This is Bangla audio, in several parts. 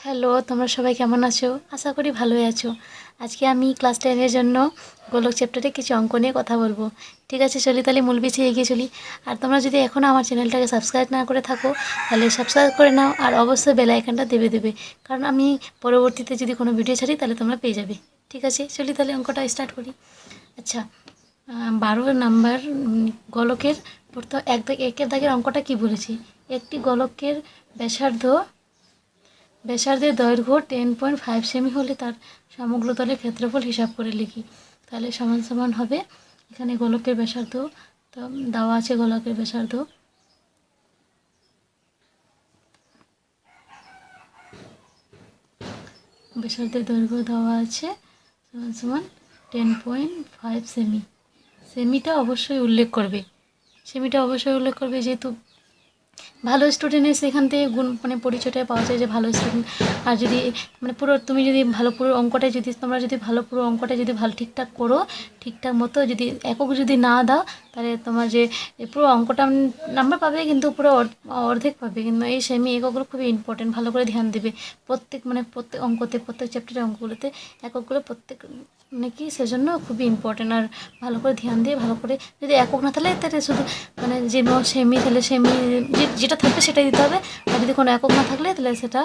হ্যালো, তোমরা সবাই কেমন আছো? আশা করি ভালোই আছো। আজকে আমি ক্লাস 10 এর জন্য গোলক চ্যাপ্টারে কিছু অঙ্ক নিয়ে কথা বলবো। ঠিক আছে, চলি তাহলে মূল বিষয়ে এগিয়ে চলি। আর তোমরা যদি এখনও আমার চ্যানেলটাকে সাবস্ক্রাইব না করে থাকো তাহলে সাবস্ক্রাইব করে নাও, আর অবশ্যই বেল আইকনটা দেবে, কারণ আমি পরবর্তীতে যদি কোনো ভিডিও ছাড়ি তাহলে তোমরা পেয়ে যাবে। ঠিক আছে, চলি তাহলে অঙ্কটা স্টার্ট করি। আচ্ছা, 12 নাম্বার গোলকের প্রথম একের দাগের অঙ্কটা কি বলেছি? একটি গোলকের ব্যাসার্ধের দৈর্ঘ্য 10.5 সেমি হলে তার সমগ্র তলের ক্ষেত্রফল হিসাব করে লিখি। তাহলে সমান সমান হবে, এখানে গোলকের ব্যাসার্ধ তো দেওয়া আছে, গোলকের ব্যাসার্ধের দৈর্ঘ্য দেওয়া আছে সমান সমান 10.5 সেমি। সেমিটা অবশ্যই উল্লেখ করবে, যেহেতু ভালো স্টুডেন্টের সেখান থেকে গুণ পরিচয়টা পাওয়া যায় যে ভালো স্টুডেন্ট। আর যদি তুমি যদি পুরো অঙ্কটা যদি ভালো ঠিকঠাক করো, ঠিকঠাক মতো যদি একক যদি না দাও, তাহলে তোমার যে পুরো অঙ্কটা নাম্বার পাবে, কিন্তু পুরো অর্ধেক পাবে। কিন্তু এই সেমি এককগুলো খুবই ইম্পর্টেন্ট, ভালো করে ধ্যান দেবে। প্রত্যেক অঙ্কতে, প্রত্যেক চ্যাপ্টারের অঙ্কগুলোতে এককগুলো কি সেজন্য খুবই ইম্পর্টেন্ট। আর ভালো করে ধ্যান দিয়ে ভালো করে, যদি একক না তাহলে শুধু যে সেমি, তাহলে সেমি যেটা থাকবে সেটাই দিতে হবে। আর যদি কোনো একক না থাকলে তাহলে সেটা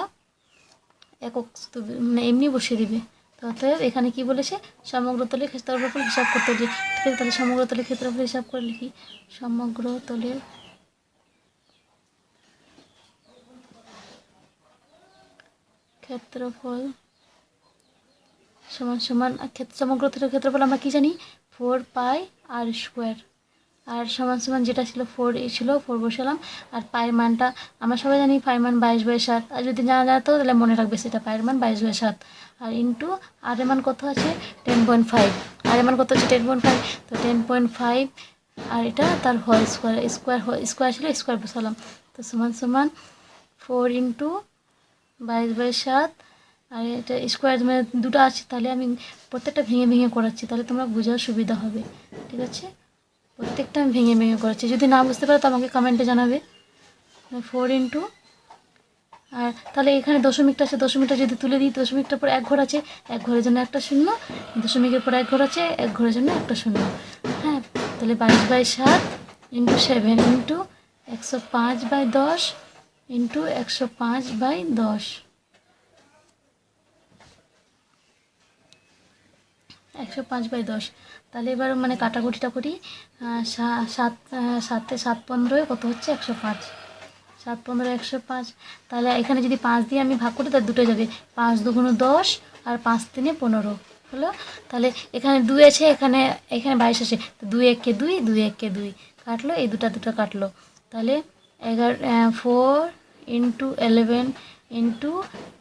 একক এমনি বসিয়ে দিবে। তো অতএব এখানে কি বলেছে, সমগ্র তলের ক্ষেত্রফল হিসাব করতে হবে। ঠিক আছে, তাহলে সমগ্র তলের ক্ষেত্রফল হিসাব করে লিখি। সমগ্র তলের ক্ষেত্রফল সমান সমান সমগ্র তলের ক্ষেত্রফল আমরা কি জানি, 4 পাই আর স্কোয়ার। আর সমান সমান যেটা ছিল 4 ছিল, 4 বসালাম। আর পায়ের মানটা আমরা সবাই জানি, পায়ের মান 22/7। আর যদি না জানতো তাহলে মনে রাখবে, সেটা পায়ের মান 22/7। আর ইন্টু আর এর মান কত আছে, 10.5। আর এর মান কত আছে, 10.5। তো 10.5 আর এটা তার হোল স্কোয়ার ছিল, স্কোয়ার বসালাম। তো সমান সমান 4 ইন্টু 22/7। আর এটা স্কোয়ার দুটো আছে, তাহলে আমি প্রত্যেকটা ভেঙে ভেঙে করাচ্ছি, তাহলে তোমরা বোঝার সুবিধা হবে। ঠিক আছে, প্রত্যেকটা আমি ভেঙে ভেঙে করাচ্ছি। যদি না বুঝতে পারো তো আমাকে কমেন্টে জানাবে। 4 ইন্টু, আর তাহলে এখানে দশমিকটা আছে, দশমিকটা যদি তুলে দিই, দশমিকটার পর এক ঘর আছে, এক ঘরের জন্য একটা শূন্য। দশমিকের পর এক ঘর আছে, এক ঘরের জন্য একটা শূন্য। হ্যাঁ, তাহলে 22/7 ইন্টু 7 ইন্টু 105/10 ইন্টু 105/10, 105/10। তাহলে এবার কাটাকুটিটা করি। 7 কত হচ্ছে, 105। 7 × 105। তাহলে এখানে যদি 5 দিয়ে আমি ভাগ করি তাহলে দুটো যাবে, 5 × 2 = 10 আর 5 × 3 = 15 হলো। তাহলে এখানে 2 আছে, এখানে 22 আছে, 2 × 1 = 2, 2 × 1 = 2 কাটলো, এই দুটো কাটলো। তাহলে 4 ইন্টু 11 ইন্টু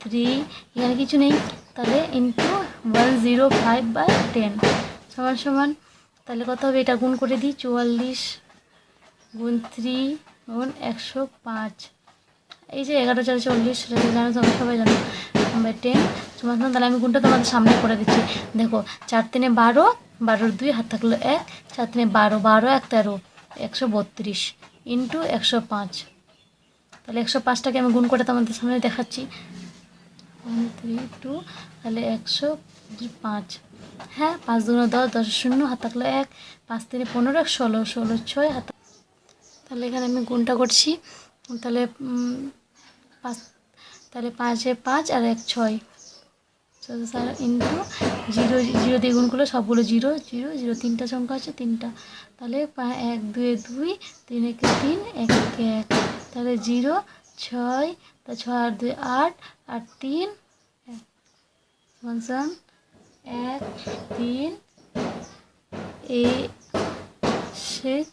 3, এখানে কিছু নেই, তাহলে ইন্টু 105/10 সমান সমান, তাহলে কত হবে, এটা গুণ করে দিই, 44 গুণ 3 গুণ 105। এই যে 11 × 4 = 40, সেটা জানো, তোমরা সবাই জানো, 10 সমান সমান। তাহলে আমি গুণটা তোমাদের সামনে করে দিচ্ছি। দেখো, 4 × 3 = 12, 12-র 2 হাত থাকলো 1, 4 × 3 = 12, 12 × 1 = 13, 132 ইন্টু 105। তাহলে 105টাকে আমি গুণ করে তোমাদের সামনে দেখাচ্ছি, 1 3 2, তাহলে 105। হ্যাঁ, 5 × 2 = 10, 10 0 হাত থাকলো 1, 5 × 3 = 15, 16, 16 6 হাত। তাহলে এখানে আমি গুণটা করছি, তাহলে 5, তাহলে 5 এ 5 আর 1 6, ইন্টু 0, 0 দিয়ে গুণ করলে সবগুলো 0 0 0, 3টা সংখ্যা আছে, 3টা। তাহলে 1 2 2, 3 1 3, 1 1 1, তাহলে 0 6, তা 6 আর 2 8, আর 3 সমান 1 3 6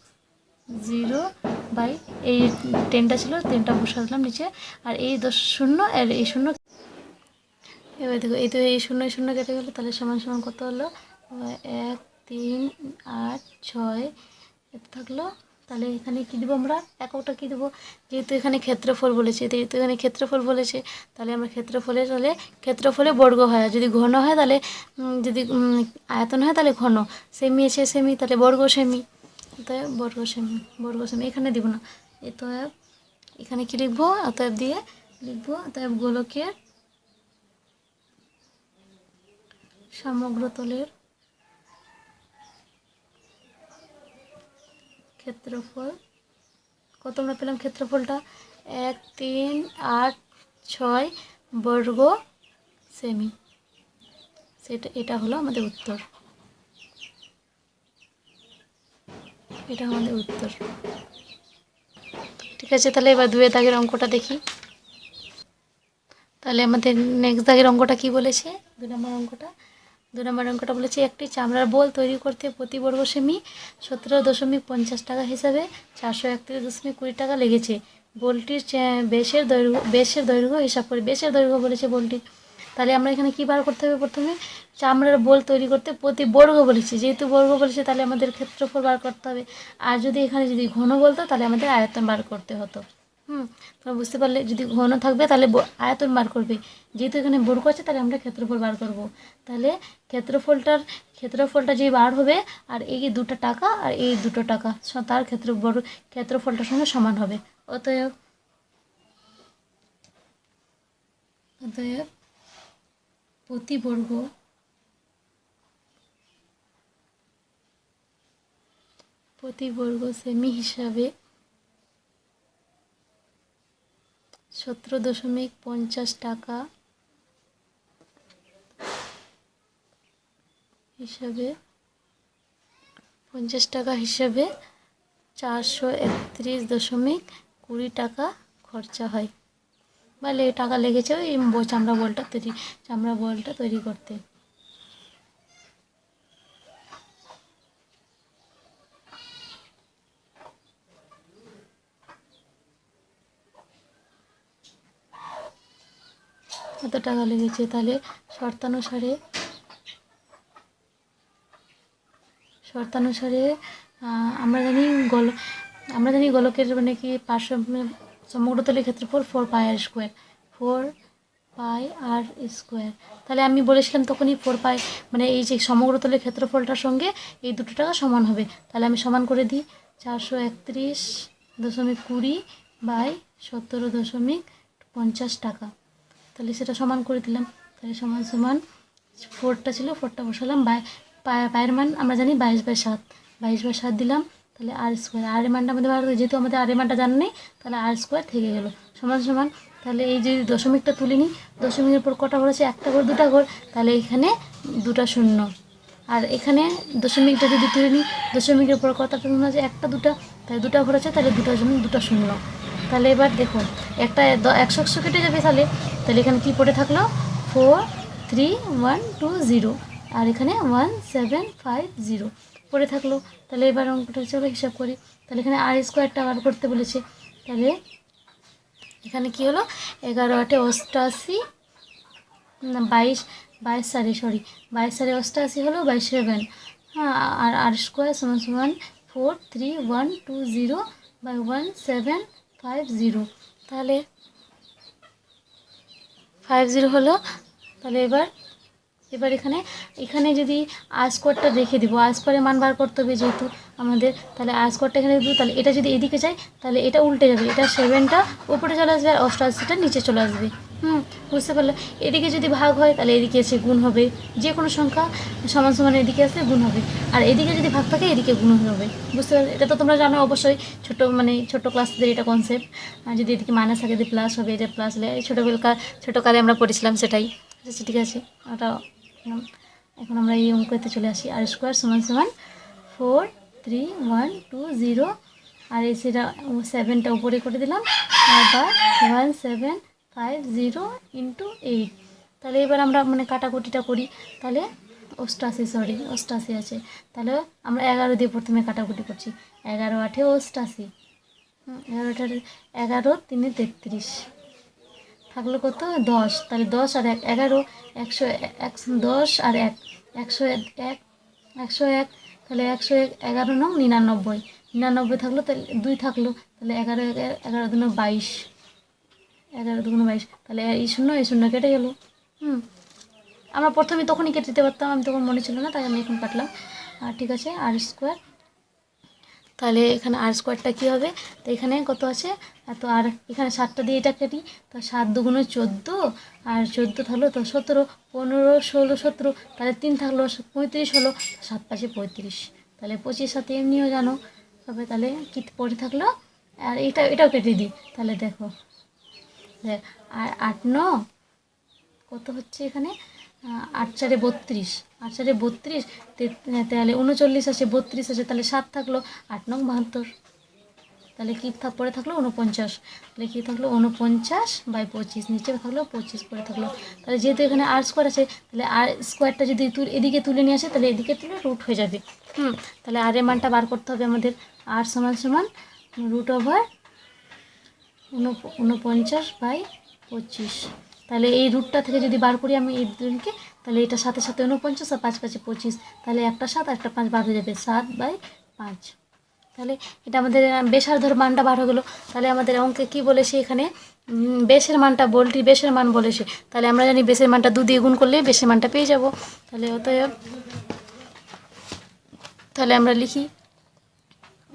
0 বাই, এই 10টা ছিল, 10টা বসা দিলাম নিচে। আর এই 10 শূন্য আর এই শূন্য, এবার দেখো এই তো এই শূন্য শূন্য কেটে গেলো, তাহলে সমান সমান কত হলো, 1 3 8 6 এত থাকলো। তাহলে এখানে কী দেবো আমরা, এককটা কী দেবো, যেহেতু এখানে ক্ষেত্রফল বলেছে, তাহলে আমরা ক্ষেত্রফলে বর্গ হয়। আর যদি ঘন হয় তাহলে যদি আয়তন হয় তাহলে ঘন, সেমি আছে সেমি, তাহলে বর্গ সেমি, অতএব বর্গ সেমি এখানে দিব না। অতএব এখানে কী লিখবো, অতএব দিয়ে লিখবো, অতএব গোলকের সমগ্রতলের ক্ষেত্রফল কত আমরা পেলাম? ক্ষেত্রফলটা 1386 বর্গ সেমি। এটা হলো আমাদের উত্তর। এটা আমাদের উত্তর। ঠিক আছে, তাহলে এবার 2 দাগের অঙ্কটা দেখি। তাহলে আমাদের নেক্সট দাগের অঙ্কটা কি বলেছে? 2 নম্বর অঙ্কটা বলেছে একটি চামড়ার বোল তৈরি করতে প্রতি বর্গ সেমি 17.50 টাকা হিসাবে 431.20 টাকা লেগেছে। বোলটির বেশের দৈর্ঘ্য হিসাব করে। বেশের দৈর্ঘ্য বলেছে বোলটির। তাহলে আমরা এখানে কী বার করতে হবে? প্রথমে চামড়ার বোল তৈরি করতে প্রতি বর্গ বলেছে, যেহেতু বর্গ বলেছে তাহলে আমাদের ক্ষেত্রফল বার করতে হবে। আর যদি এখানে যদি ঘন বলতো তাহলে আমাদের আয়তন বার করতে হতো। তোমরা বুঝতে পারলে? যদি ঘন থাকবে তাহলে আয়তন বার করবে, যেহেতু এখানে বর্গ আছে তাহলে আমরা ক্ষেত্রফল বার করব। তাহলে ক্ষেত্রফলটা যে বার হবে আর এই 2টা টাকা আর এই 2টো টাকা তার ক্ষেত্রফলটার সঙ্গে সমান হবে। অতএব প্রতি বর্গ সেমি হিসাবে 17.50 টাকা হিসাবে 431.20 টাকা খরচা হয়, বা টাকা লেগেছে এই চামড়া বলটা তৈরি করতে। কত টাকা লেগেছে? তাহলে শর্তানুসারে আমরা জানি গোলকের মানে কি পার্শ্ব সমগ্রতলের ক্ষেত্রফল 4πr²। 4πr²। তাহলে আমি বলেছিলাম তখনই 4π মানে এই যে সমগ্রতলের ক্ষেত্রফলটার সঙ্গে এই 2টো টাকা সমান হবে। তাহলে আমি সমান করে দিই 431.20 বাই 17.50 টাকা। তাহলে সেটা সমান করে দিলাম। তাহলে সমান 4টা ছিল, 4টা বসালাম। পায়ের মান আমরা জানি 22/7। 22/7 দিলাম। তাহলে r²। আর এর মানটা আমাদের যেহেতু আমাদের আর এর মানটা জানা নেই তাহলে r² থেকে গেল সমান। তাহলে এই যে দশমিকটা তুলে নিই, দশমিকের পর কটা ঘর আছে? 1টা ঘর, 2টা ঘর, তাহলে এখানে 2টা শূন্য। আর এখানে দশমিকটা যদি তুলে নিই, দশমিকের পর কটা শূন্য আছে? 1টা 2টা, তাহলে 2টা ঘর আছে, তাহলে 2টা শূন্য। তাহলে এবার দেখো একটা 100 কেটে যাবে। তাহলে এখানে কি পড়ে থাকলো? 43120 আর এখানে 1750 পড়ে থাকলো। তাহলে এবার অঙ্কটা চলো হিসাব করি। তাহলে এখানে r² বার করতে বলেছে। তাহলে এখানে কি হলো? 11×8 = 88, 22 হলো 27। হ্যাঁ, আর r² = 43120 বাই 1750। তাহলে 50 হলো। তাহলে এবার এখানে যদি r² রেখে দিব, r² মান বার করতে হবে যেহেতু আমাদের, তাহলে r² এখানে দেবো। তাহলে এটা যদি এদিকে যায় তাহলে এটা উল্টে যাবে, এটা 7টা উপরে চলে আসবে আর 88টা নিচে চলে আসবে। বুঝতে পারলে? এদিকে যদি ভাগ হয় তাহলে এদিকে এসে গুণ হবে, যে কোনো সংখ্যা সমান এদিকে আসলে গুণ হবে। আর এদিকে যদি ভাগ থাকে এদিকে গুণ হবে। বুঝতে পারলে? এটা তো তোমরা জানো অবশ্যই, ছোট ক্লাসদের এটা কনসেপ্ট। যদি এদিকে মাইনাস থাকে এদিকে প্লাস হবে, এটা প্লাস হলে ছোটোকালে আমরা পড়েছিলাম সেটাই। ঠিক আছে, ওটা এখন আমরা এই অঙ্কতে চলে আসি। r² = 43120 আর এই সেটা 7টা উপরে করে দিলাম আবার 1750 × 8। তাহলে এবার আমরা কাটাকুটিটা করি। তাহলে 88 আছে। তাহলে আমরা 11 দিয়ে প্রথমে কাটাকুটি করছি। 11×8 = 88। 11 × 3 = 33। থাকলো কত? 10। তাহলে 10 আর 1 11, 10 আর 1 101। তাহলে 101, 11 নং 99। 99 থাকলো, তাহলে 2 থাকলো। তাহলে 11 2 22। 11 2 22। তাহলে এই শূন্য কেটে গেল। আমরা প্রথমে তখনই কেটে দিতে পারতাম, আমি তখন মনে ছিল না, তাই আমি এখন কাটলাম। আর ঠিক আছে, r²। তাহলে এখানে আর স্কোয়ারটা কী হবে, তো এখানে কত আছে এত, আর এখানে 7টা দিয়ে এটা কাটি, তো 7 দুগুণে 14, আর 14 থাকলো তো 17, 15, 16, 17, তাহলে 3 থাকলো 35 হলো, 7 পাশে 35, তাহলে 25 সাথে এমনিও জানো হবে, তাহলে কী পড়ে থাকলো, আর এটাও কেটে দিই, তাহলে দেখো আর 8 9 কত হচ্ছে এখানে, 8 4 32, 8 4 32, তাহলে 39 আছে, 32 আছে, তাহলে 7 থাকলো, 8 9 72, তাহলে কী পরে থাকলো 49, তাহলে কী থাকলো 49/25, নিচে থাকলো 25 পরে থাকলো। তাহলে যেহেতু এখানে আর স্কোয়ার আছে, তাহলে আর স্কোয়ারটা যদি এদিকে তুলে নিয়ে আসে, তাহলে এদিকে তুলে রুট হয়ে যাবে। তাহলে আর এর মানটা বার করতে হবে আমাদের, আর সমান সমান √49/25। তাহলে এই রুটটা থেকে যদি বার করি আমি এই দুজনকে, তাহলে এটা সাথে সাথে 49 আর 5 5 25, তাহলে একটা 7 আর একটা 5 বার হয়ে যাবে, 7/5। তাহলে এটা আমাদের ব্যাসার্ধর মানটা বার হয়ে গেলো। তাহলে আমাদের অঙ্কে কী বলেছে এখানে, বেসের মানটা, বলটি বেসের মান বলেছে, তাহলে আমরা জানি বেসের মানটা 2 দিয়ে গুণ করলে বেসের মানটা পেয়ে যাব। তাহলে তাহলে আমরা লিখি,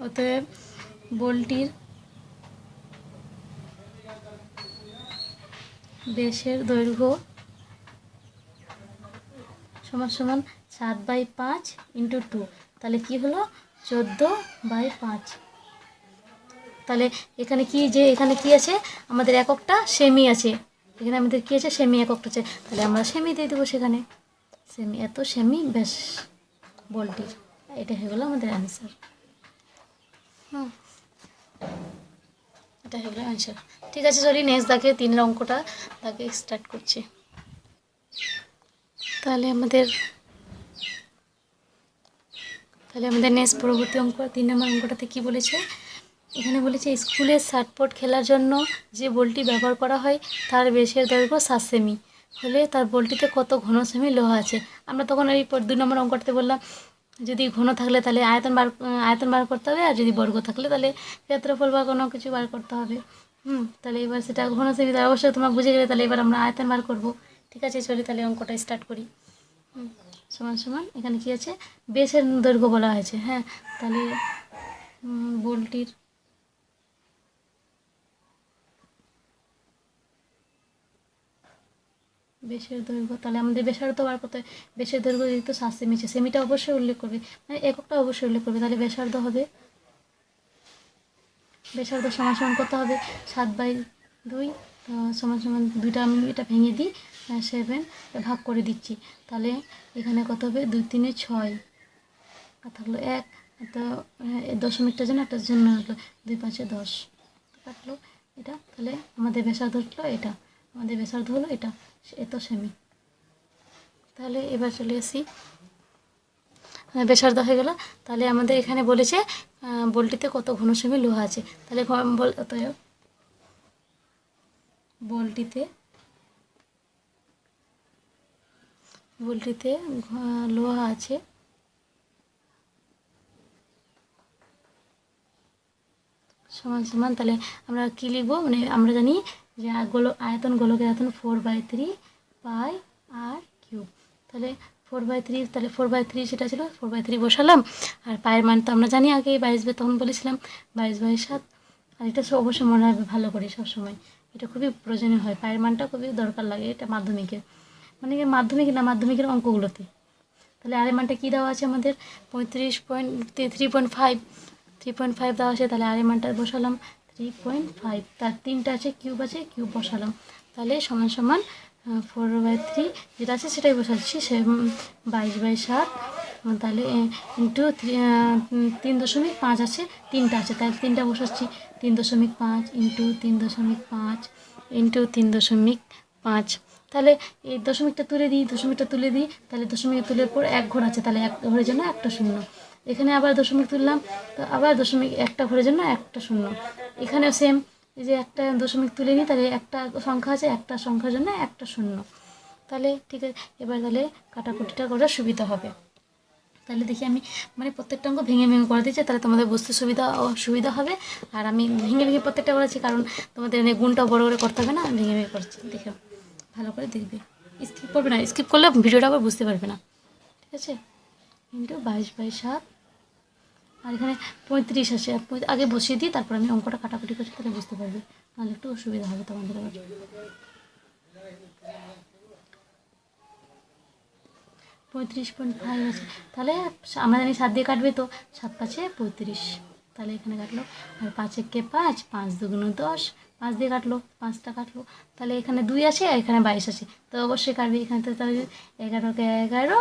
অতএব বলটির বেসের দৈর্ঘ্য সমান সমান 7/5 × 2, তাহলে কি হলো 14/5। তাহলে এখানে কি, যে এখানে কি আছে আমাদের এককটা সেমি আছে, এখানে আমাদের কি আছে সেমি এককটা আছে, তাহলে আমরা সেমি দিয়ে দেবো সেখানে, সেমি, এত সেমি ব্যাস বলটির, এটা হয়ে গেলো আমাদের অ্যান্সার। এটা হয়ে গেলো অ্যান্সার। ঠিক আছে, সরি নেক্সট দাগে 3 অঙ্কটা দাগে স্টার্ট করছি। তাহলে আমাদের নেক্সট পরবর্তী অঙ্ক 3 নম্বর অঙ্কটাতে কী বলেছে, এখানে বলেছে স্কুলের শাটপুট খেলার জন্য যে বলটি ব্যবহার করা হয় তার বেসের দৈর্ঘ্য 7 সেমি হলে তার বলটিতে কত ঘন সেমি লোহা আছে। আমরা তখন এই 2 নম্বর অঙ্কটাতে বললাম যদি ঘন থাকলে তাহলে আয়তন বার করতে হবে, আর যদি বর্গ থাকলে তাহলে ক্ষেত্রফল বা কোনো কিছু বার করতে হবে। তাহলে এবার সেটা ঘন সেমি অবশ্যই তোমরা বুঝে গেলে, তাহলে এবার আমরা আয়তন বার করবো। ঠিক আছে, চলি তাহলে অঙ্কটা স্টার্ট করি। সমান সমান এখানে কি আছে বেসের দৈর্ঘ্য বলা হয়েছে, হ্যাঁ, তাহলে বলটির বেসের দৈর্ঘ্য, তাহলে আমাদের ব্যাসার্ধ বার করতে হয়, বেসের দৈর্ঘ্য যেহেতু 7 সেমি আছে, সেমিটা অবশ্যই উল্লেখ করবে, মানে এককটা অবশ্যই উল্লেখ করবে, তাহলে ব্যাসার্ধ হবে, ব্যাসার্ধ সমান সমান কত হবে 7/2, সমান সমান 2টা আমি এটা ভেঙে দিই 7 ভাগ করে দিচ্ছি, তাহলে এখানে কত হবে 2 3 6, আর থাকলো 1, তো দশমিকটার জন্য একটার জন্য হলো 2 5 10 কাটলো এটা, তাহলে আমাদের ব্যাসার্ধ হলো এটা, আমাদের ব্যাসার্ধ হলো এটা, এত সেমি। তাহলে এবার চলে আসি, ব্যাসার্ধ হয়ে গেল। তাহলে আমাদের এখানে বলেছে বলটিতে কত ঘন সেমি লোহা আছে, তাহলে বলটিতে লোহা আছে সমান সমান, তাহলে আমরা কী লিখবো, মানে আমরা জানি যে আয়তন গোলকের আয়তন 4/3 পাই আর কিউব, তাহলে 4/3, তাহলে 4/3 সেটা ছিল 4/3 বসালাম, আর পায়ের মান তো আমরা জানি আগে 22 তখন বলেছিলাম 22/7, আর এটা অবশ্যই মনে রাখবে ভালো করে সবসময়, এটা খুবই প্রয়োজনীয় হয়, পায়ের মানটা খুবই দরকার লাগে এটা মাধ্যমিকের, মানে মাধ্যমিকের অঙ্কগুলোতে। তাহলে আর এর মানটা কী দেওয়া আছে আমাদের 3.5 দেওয়া আছে, তাহলে আর এর মানটা বসালাম 3.5, তার 3টা আছে কিউব বসালাম, তাহলে সমান সমান 4/3 যেটা আছে সেটাই বসাচ্ছি, 22/7, তাহলে ইন্টু 3.5 আছে, 3টা আছে, তাহলে 3টা বসাচ্ছি 3.5 ইন্টু 3.5 ইন্টু 3.5, তাহলে এই দশমিকটা তুলে দিই, তাহলে দশমিক তুলে পর 1 ঘর আছে, তাহলে 1 ঘরের জন্য একটা শূন্য, এখানে আবার দশমিক তুললাম, তো আবার দশমিক একটা ঘরের জন্য একটা শূন্য, এখানেও সেম, এই যে একটা দশমিক তুলে নিই, তাহলে একটা সংখ্যা আছে, একটা সংখ্যার জন্য একটা শূন্য, তাহলে ঠিক আছে, এবার তাহলে কাটাকুটিটা করার সুবিধা হবে। তাহলে দেখি আমি মানে প্রত্যেকটা অঙ্ক ভেঙে করে দিচ্ছি, তাহলে তোমাদের বুঝতে সুবিধা হবে, আর আমি ভেঙে প্রত্যেকটা করেছি, কারণ তোমাদের গুণটা বড় করে করতে হবে না, ভেঙে করছি, দেখো ভালো করে দেখবে, স্কিপ করবে না, স্কিপ করলে ভিডিওটা আবার বুঝতে পারবে না। ঠিক আছে, ইন্টু 22/7 আর এখানে 35 আছে। আগে বসিয়ে দিই, তারপর আমি অঙ্কটা কাটাকুটি করছি, তাহলে বুঝতে পারবে, নাহলে একটু অসুবিধা হবে তোমাদের আবার। 35.5 আছে, তাহলে আমরা জানি 7 দিয়ে কাটবে, তো 7 5 35, তাহলে এখানে কাটলো। আর 5 একে 5, 5 দুগুণ 10, 5 দিয়ে কাটলো, 5টা কাটলো, তাহলে এখানে 2 আছে আর এখানে 22 আছে, তো অবশ্যই কাটবে এখানে। তো তাহলে 11কে 11,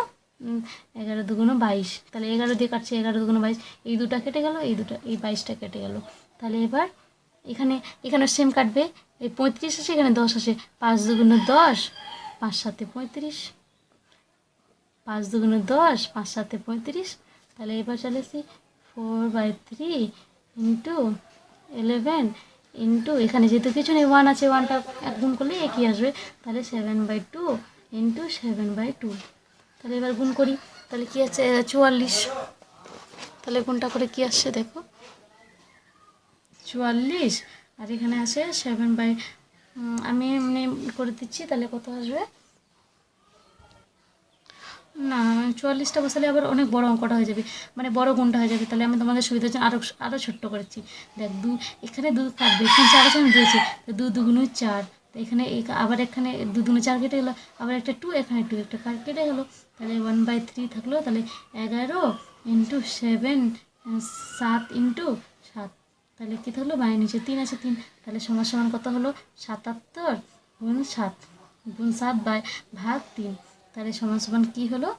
11 দুগুণ 22, তাহলে 11 দিয়ে কাটছে, 11 দুগুণ 22, এই দুটা কেটে গেল, এই 22টা কেটে গেল। তাহলে এবার এখানে সেম কাটবে, এই 35 আছে, এখানে 10 আছে, 5 দুগুণ 10, 5 7 35, 5 দুগুণ 10, 5 7 35, তাহলে এবার চলে এসেছি 4/3 ইন্টু 11 ইন্টু, এখানে যেহেতু কিছু নেই 1 আছে, 1টা এক গুণ করলে একই আসবে, তাহলে 7/2 ইন্টু 7/2। তাহলে এবার গুণ করি, তাহলে কী আছে 44, তাহলে গুণটা করে কী আসছে দেখো 44, আর এখানে আছে 7/, আমি এমনি করে দিচ্ছি, তাহলে কত আসবে না, 44টা বসালে আবার অনেক বড় অঙ্কটা হয়ে যাবে, মানে বড় গুণটা হয়ে যাবে, তাহলে আমি তোমাদের সুবিধার জন্য আরও ছোট্ট করেছি। দেখ এখানে 2 কাটবে, এখানে 4 আছে, আমি দিয়েছি, 2 দুগুণ 4, তো এখানে আবার এখানে 2 দুগুণ 4 কেটে গেলো, আবার একটা 2, এখানে 2 একটা কেটে গেলো, তাহলে 1/3 থাকলো, তাহলে 11 ইন্টু 7, 7 ইন্টু 7, তাহলে কী থাকলো, বাইরে নিচে 3 আছে 3, তাহলে সমান সমান কত হলো 77 গুণ 7 গুণ 7 ভাগ 3, তাহলে সমান সমান কী হলো,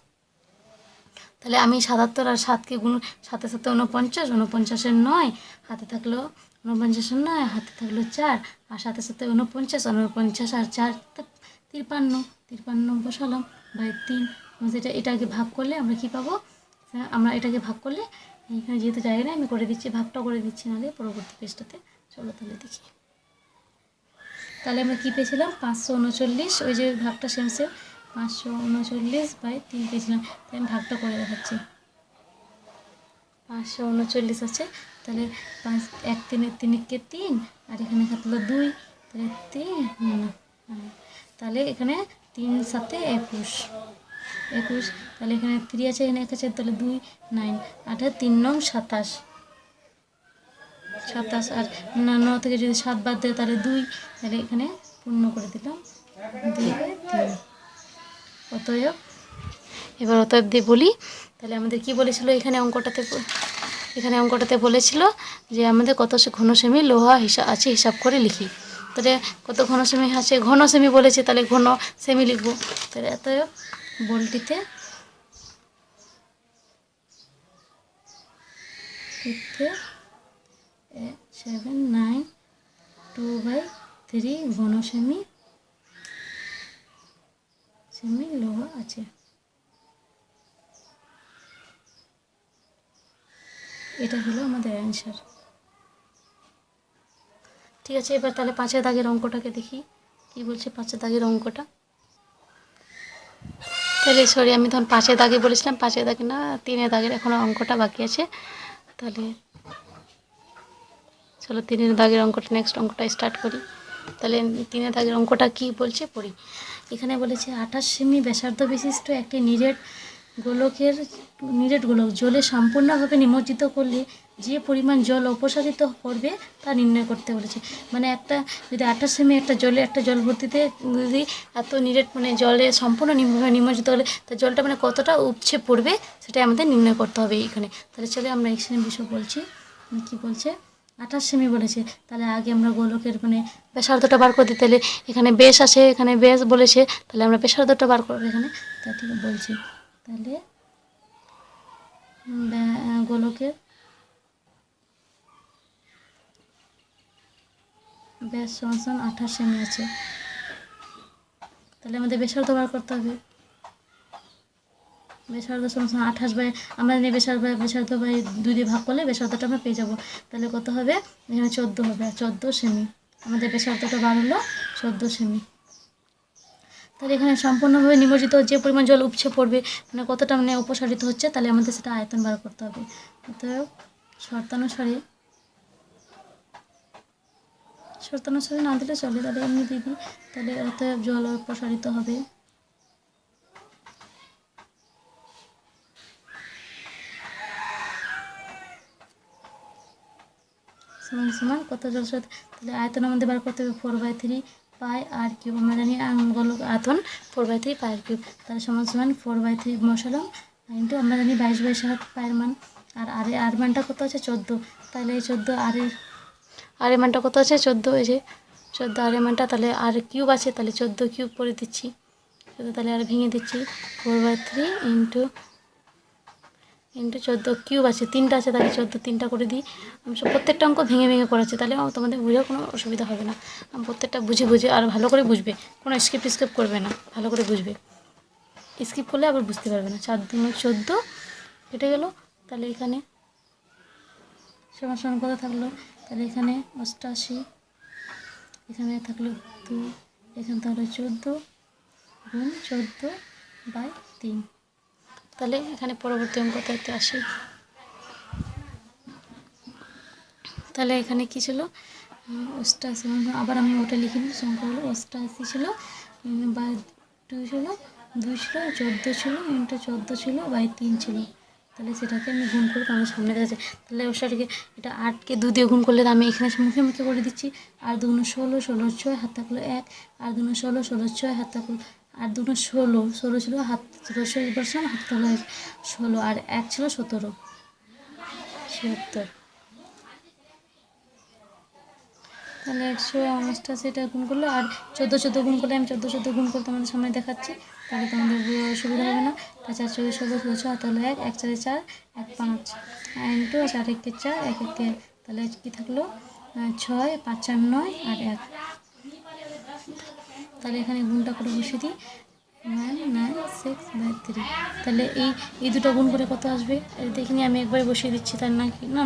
তাহলে আমি 77 আর 7কে গুণ, 7 7 49, 49 9 হাতে থাকলো, 49 9 হাতে থাকলো 4, আর 7 7 49, 49 আর 4 53, 53 বসালাম বাই 3, এটাকে ভাগ করলে আমরা কি পাবো, আমরা এটাকে ভাগ করলে, এখানে যেহেতু জায়গা নেই আমি করে দিচ্ছি, ভাগটা করে দিচ্ছি, নাহলে পরবর্তী পেজটাতে। চলো তাহলে দেখি, তাহলে আমরা কী পেয়েছিলাম 539, ওই যে ভাগটা সেম 539/3 পেয়েছিলাম, তাই আমি ভাগটা করে দেখাচ্ছি। 539 আছে, তাহলে 5 1 3 3কে 3, আর এখানে থাকলো 2, তাহলে 3, তাহলে এখানে 3 7 21, তাহলে এখানে 3 আছে, এখানে 1 আছে, তাহলে 2 9, 8 3 9 27, আর 9 থেকে যদি 7 বাদ দেয় তাহলে 2, তাহলে এখানে পূর্ণ করে দিলাম 2/3। অতএব দিয়ে বলি, তাহলে আমাদের কি বলেছিল এখানে অঙ্কটাতে বলেছিল যে আমাদের কত ঘন সেমি লোহা আছে হিসাব করে লিখি, তাহলে কত ঘন সেমি আছে, ঘন সেমি বলেছে, তাহলে ঘন সেমি লিখবো, তাহলে অতএব বলটিতে 792/3 ঘন সেমি লোহা আছে। এটা হলো আমাদের অ্যান্সার। ঠিক আছে, এবার তাহলে 5 দাগের অঙ্কটাকে দেখি কি বলছে 5 দাগের অঙ্কটা। তাহলে সরি, আমি তখন 5 দাগে বলেছিলাম, 5 দাগে না 3 দাগের এখনও অঙ্কটা বাকি আছে। তাহলে চলো 3 দাগের অঙ্কটা, নেক্সট অঙ্কটা স্টার্ট করি। তাহলে 3 দাগের অঙ্কটা কি বলছে পড়ি। এখানে বলেছে 28 সেমি ব্যাসার্ধ বিশিষ্ট একটি নিরেট গোলক জলে সম্পূর্ণভাবে নিমজ্জিত করলে যে পরিমাণ জল অপসারিত করবে তা নির্ণয় করতে বলেছে। মানে যদি 28 সেমি একটা জল ভর্তিতে যদি এত নিরেট মানে জলে সম্পূর্ণ নিমজ্জিত হলে তার জলটা মানে কতটা উপচে পড়বে সেটাই আমাদের নির্ণয় করতে হবে এইখানে। তাহলে চলে আমরা এখানে বিষয় বলছি, কী বলছে 28 সেমি বলেছে, তাহলে আগে আমরা গোলকের মানে ব্যাসার্ধটা বার করে দিই। তাহলে এখানে বেশ আছে, এখানে বেশ বলেছে, তাহলে আমরা ব্যাসার্ধটা বার করবো এখানে। তা ঠিক বলছি, তাহলে গোলকের ব্যাস সমান 28 সেমি আছে, তাহলে আমাদের ব্যাসার্ধ বার করতে হবে। ব্যাসার্ধ সমান 28 আমরা জানি ব্যাসার্ধ বাই 2 দিয়ে ভাগ করলে ব্যাসার্ধটা আমরা পেয়ে যাবো। তাহলে কত হবে, এখানে 14 হবে, 14 সেমি। আমাদের ব্যাসার্ধটা বার হলো 14 সেমি। তাহলে এখানে সম্পূর্ণভাবে নিমজ্জিত যে পরিমাণ জল উপচে পড়বে মানে কতটা মানে অপসারিত হচ্ছে, তাহলে আমাদের সেটা আয়তন বার করতে হবে। অতএব শর্তানুসারে না দিলে চলে, তাহলে এমনি দিবি। তাহলে অতএব জল অপসারিত হবে সমান সমান কত জল স্রোত, তাহলে আয়তন আমাদের বার করতে হবে 4/3 পাই আর কিউব। আমরা জানি আয়তন 4/3 পাই আর কিউব, তাহলে সমান সমান 4/3 বসালাম ইন্টু আমরা জানি 22/7 পায়ের মান। আর আর মানটা কত আছে 14, তাহলে এই 14 আর মানটা কত আছে 14, এই যে 14 আর মানটা, তাহলে আর কিউব আছে, তাহলে 14 কিউব করে দিচ্ছি, তাহলে আর ভেঙে দিচ্ছি 4/3 ইন্টু 14 কিউব আছে 3টা আছে, তাহলে 14 3টা করে দিই। আমি সব প্রত্যেকটা অঙ্ক ভেঙে ভেঙে করাচ্ছি, তাহলে তোমাদের বুঝেও কোনো অসুবিধা হবে না। আমি প্রত্যেকটা বুঝে আর ভালো করে বুঝবে, কোনো স্কিপ করবে না, ভালো করে বুঝবে। স্কিপ করলে আবার বুঝতে পারবে না। 4 2 14 কেটে গেল, তাহলে এখানে সমান সমান কত থাকলো, তাহলে এখানে 88, এখানে থাকলো 2, এখানে থাকলো 14 গুণ 14/3। তাহলে এখানে পরবর্তী অঙ্কটাতে আসি। তাহলে এখানে কি ছিল 88, আবার আমি ওটা লিখে নিই, সংখ্যা হলো 88 ছিল বা 2 ছিল 14 ছিল ইন্টু 14 ছিল 3 ছিল, তাহলে সেটাকে আমি গুণ করে আমার সামনে আছে। তাহলে ওটাকে এটা 8কে 2 দিয়ে গুণ করলে আমি এখানে মুখে মুখে করে দিচ্ছি। আর 2 16, 16 6 হাত থাকলো 1, আর 2 16, 16 6 হাত থাকলো, আর 2 16, 16 ছিল হাত 16 বসলাম, হাত থাকলো 16, আর 1 ছিল 17, 76। তাহলে 188 এটা গুণ করলো, আর 14 গুণ করলে আমি 14 গুণ করে তোমাদের সামনে দেখাচ্ছি, তাহলে তোমাদের অসুবিধা হবে না। 4 4 16 16 তাহলে 1 1 4 4 1 5 ইন্টু 4 1 4 1 1 1, তাহলে কি থাকলো 6 5 4 9 আর 1। তাহলে এখানে গুণটা করে বসিয়ে দিই 996/3। তাহলে এই দুটো গুণ করে কত আসবে দেখিনি, আমি একবারে বসিয়ে দিচ্ছি, তার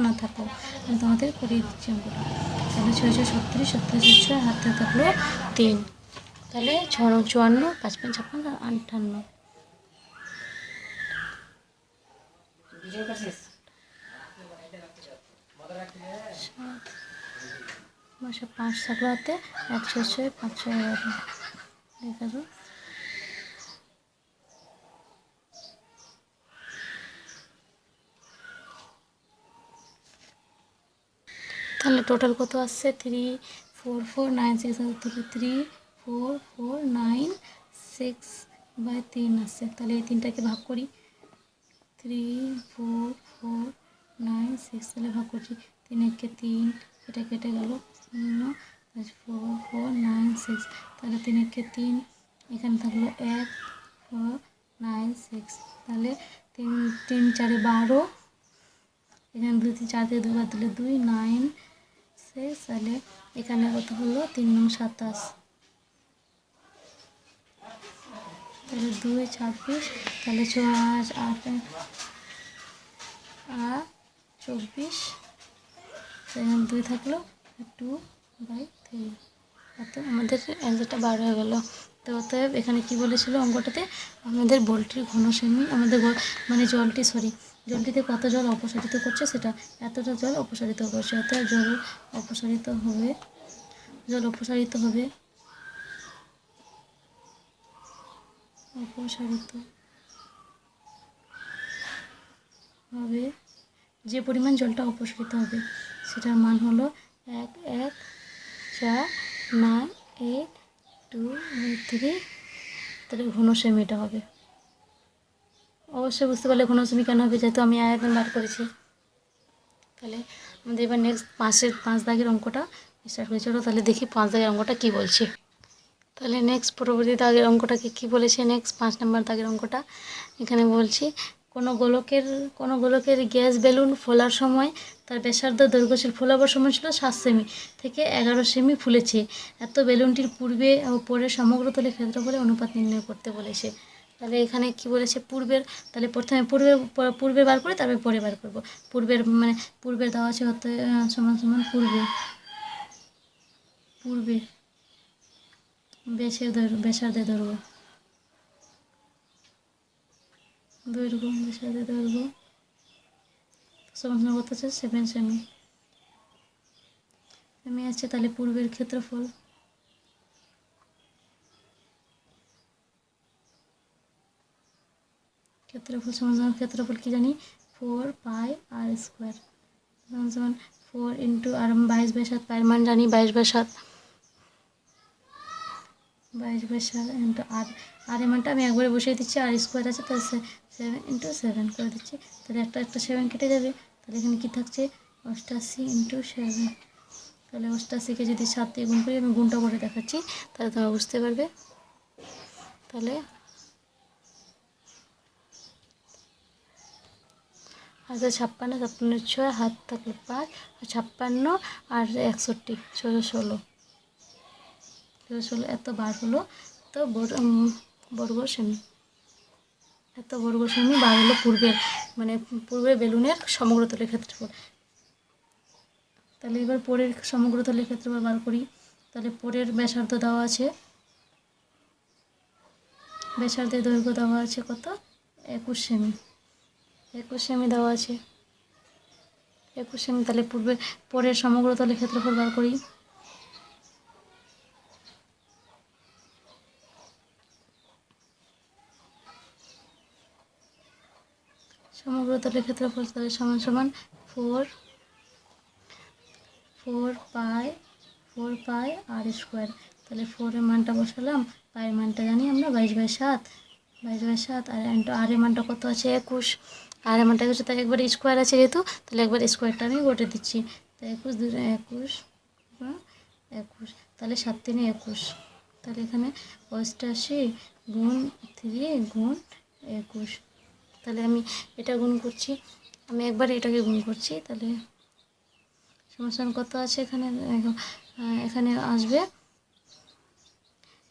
না থাকো আমি তোমাদের করিয়ে দিচ্ছি অঙ্কটা। তাহলে 6 6 37 37 6 হাতে থাকলো 3, তাহলে 6 9 54 5 5 56 58। 5 থাকলো হাতে, 1 6 6 5 6 11 11। তাহলে টোটাল কত আসছে 3 4 4 9 6, তাহলে 3 4 4 9 6/3 আসছে। তাহলে এই 3টাকে ভাগ করি, 3 4 4 9 6, তাহলে ভাগ করছি 3 1 3, এটা কেটে গেল 0 4 4 9 6, তাহলে 3 1 3, এখানে থাকলো 1 4 9 6, তাহলে 3 3 4 12, এখানে 2 3 4 দিয়ে 2 বাদ দিলে 2 9 6, তাহলে এখানে কত হলো 3 9 27, তাহলে 2 26, তাহলে 6 8 আর 24, এখানে 2 থাকলো 2/3, অর্থাৎ আমাদের অ্যান্সারটা 12 হয়ে গেল। তো অতএব এখানে কি বলেছিল অঙ্কটাতে, আমাদের বলটির ঘনসেমি আমাদের মানে জলটিতে কত জল অপসারিত করছে, সেটা এতটা জল অপসারিত করছে, অর্থাৎ জল অপসারিত হবে যে পরিমাণ জলটা অপসারিত হবে সেটার মান হলো 1 1 4 9 8 2/3, তাহলে ঘনসেমিটা হবে। অবশ্যই বুঝতে পারলে ঘনসেমি কেন হবে, যেহেতু আমি আয়তন বার করেছি। তাহলে আমাদের এবার নেক্সট 5 দাগের অঙ্কটা স্টার্ট হয়ে চলো, তাহলে দেখি 5 দাগের অঙ্কটা কী বলছে। তাহলে নেক্সট পরবর্তী দাগের অঙ্কটাকে কী বলেছে, নেক্সট 5 নম্বর দাগের অঙ্কটা এখানে বলছি, কোনো গোলকের গ্যাস বেলুন ফোলার সময় তার ব্যাসার্ধ দৈর্ঘ্যশীল ফোলাবার সময় ছিল 7 সেমি থেকে 11 সেমি ফুলেছে, এত বেলুনটির পূর্বে ও পরের সমগ্র তলে ক্ষেত্রফলের অনুপাত নির্ণয় করতে বলেছে। তাহলে এখানে কি বলেছে তাহলে প্রথমে পূর্বে বার করে তারপরে পরে বার করবো। পূর্বের দেওয়া আছে সমান সমান পূর্বে ব্যাসার্ধের দৈর্ঘ্য সমান সমান কত আছে 7 সেমি আছে। তাহলে পূর্বের ক্ষেত্রফল সমান ক্ষেত্রফল কি জানি 4 পাই r² সমান 4 ইন্টু আর 22/7 পায়ের মান জানি 22/7 ইন্টু আর এর মানটা আমি একবারে বসিয়ে দিচ্ছি, আর স্কোয়ার আছে তাহলে 7 ইন্টু 7 করে দিচ্ছি, তাহলে একটা 7 কেটে যাবে, তাহলে এখানে কী থাকছে 88 ইন্টু 7, তাহলে 88কে যদি 7 দিয়ে গুণ করি, আমি গুণটা করে দেখাচ্ছি তাহলে তোমরা বুঝতে পারবে। তাহলে হাতে 56, 56 6, হাত থাকলে 5, 56 আর 61, 16, এত বার হলো, তো বর্গ সেমি, এত বর্গ সেমি বার হলো পূর্বের বেলুনের সমগ্রতলের ক্ষেত্রফল। তাহলে এবার পরের সমগ্রতলের ক্ষেত্রফল বার করি। তাহলে পরের ব্যাসার্ধ দেওয়া আছে, ব্যাসার্ধের দৈর্ঘ্য দেওয়া আছে কত 21 সেমি, 21 সেমি দেওয়া আছে 21 সেমি। তাহলে পরের সমগ্রতলের ক্ষেত্রফল বার করি। সমগ্রতলের ক্ষেত্রফল তাহলে সমান সমান 4 পাই আর স্কোয়ার। তাহলে 4 এর মানটা বসালাম, পায়ের মানটা জানি আমরা 22/7 আর আর এর মানটা কত আছে 21, আর এর মানটা হচ্ছে, তাই একবার স্কোয়ার আছে যেহেতু, তাহলে একবার স্কোয়ারটা আমি বটে দিচ্ছি। তাই 21 2 21 তাহলে 7 3 21, তাহলে এখানে 88 গুণ 3 গুণ 21, তাহলে আমি এটা গুণ করছি, আমি একবার এটাকে গুণ করছি, তাহলে সমান কত আছে এখানে আসবে,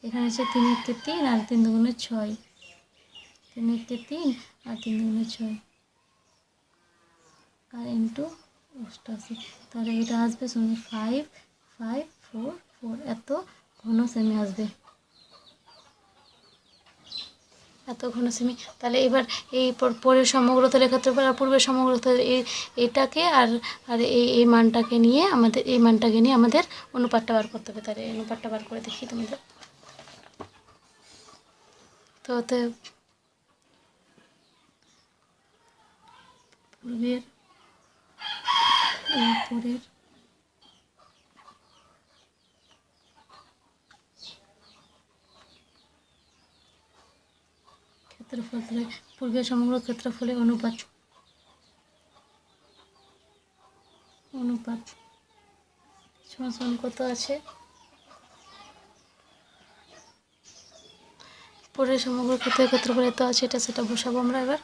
এখানে আছে 3 1 3 আর 3 2 6, 3 1 3 আর 3 2 6 আর ইন্টু 88, তাহলে এটা আসবে 5 5 4 4, এত ঘন সেমি আসবে, এত ঘন সেমি। তাহলে এবার এই পরের সমগ্রতলের ক্ষেত্রফল আর পূর্বের সমগ্রতলের এটাকে আর এই মানটাকে নিয়ে আমাদের অনুপাতটা বার করতে হবে। তাহলে এই অনুপাতটা বার করে দেখি তোমাদের। তো পূর্বের পরের ক্ষেত্রফল, তাহলে পূর্বের সমগ্র ক্ষেত্রফলের অনুপাত সমান কত আছে, পরের সমগ্র ক্ষেত্রফল এত আছে, সেটা বসাবো আমরা এবার।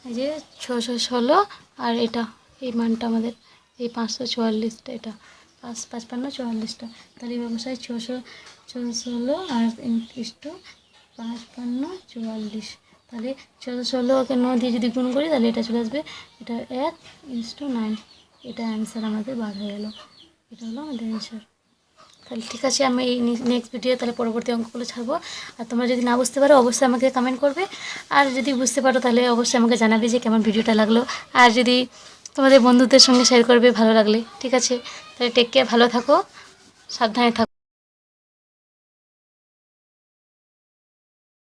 এই যে 616 আর এটা এই মানটা আমাদের এই 544টা, এটা 5 55 44টা, তাহলে এই ব্যবসায় 616 আর ইন্টু 55 44, তাহলে 616কে 9 দিয়ে যদি গুণ করি তাহলে এটা চলে আসবে, এটা 1:9, এটা অ্যান্সার আমাদের বার হয়ে গেল, এটা হলো আমাদের অ্যান্সার। তাহলে ঠিক আছে, আমি এই নেক্সট ভিডিও তাহলে পরবর্তী অঙ্কগুলো ছাড়বো। আর তোমরা যদি না বুঝতে পারো অবশ্যই আমাকে কমেন্ট করবে, আর যদি বুঝতে পারো তাহলে অবশ্যই আমাকে জানাবে যে কেমন ভিডিওটা লাগলো, আর যদি তোমাদের বন্ধুদের সঙ্গে শেয়ার করবে ভালো লাগলে। ঠিক আছে, তাহলে টেক কেয়ার, ভালো থাকো, সাবধানে থাকো।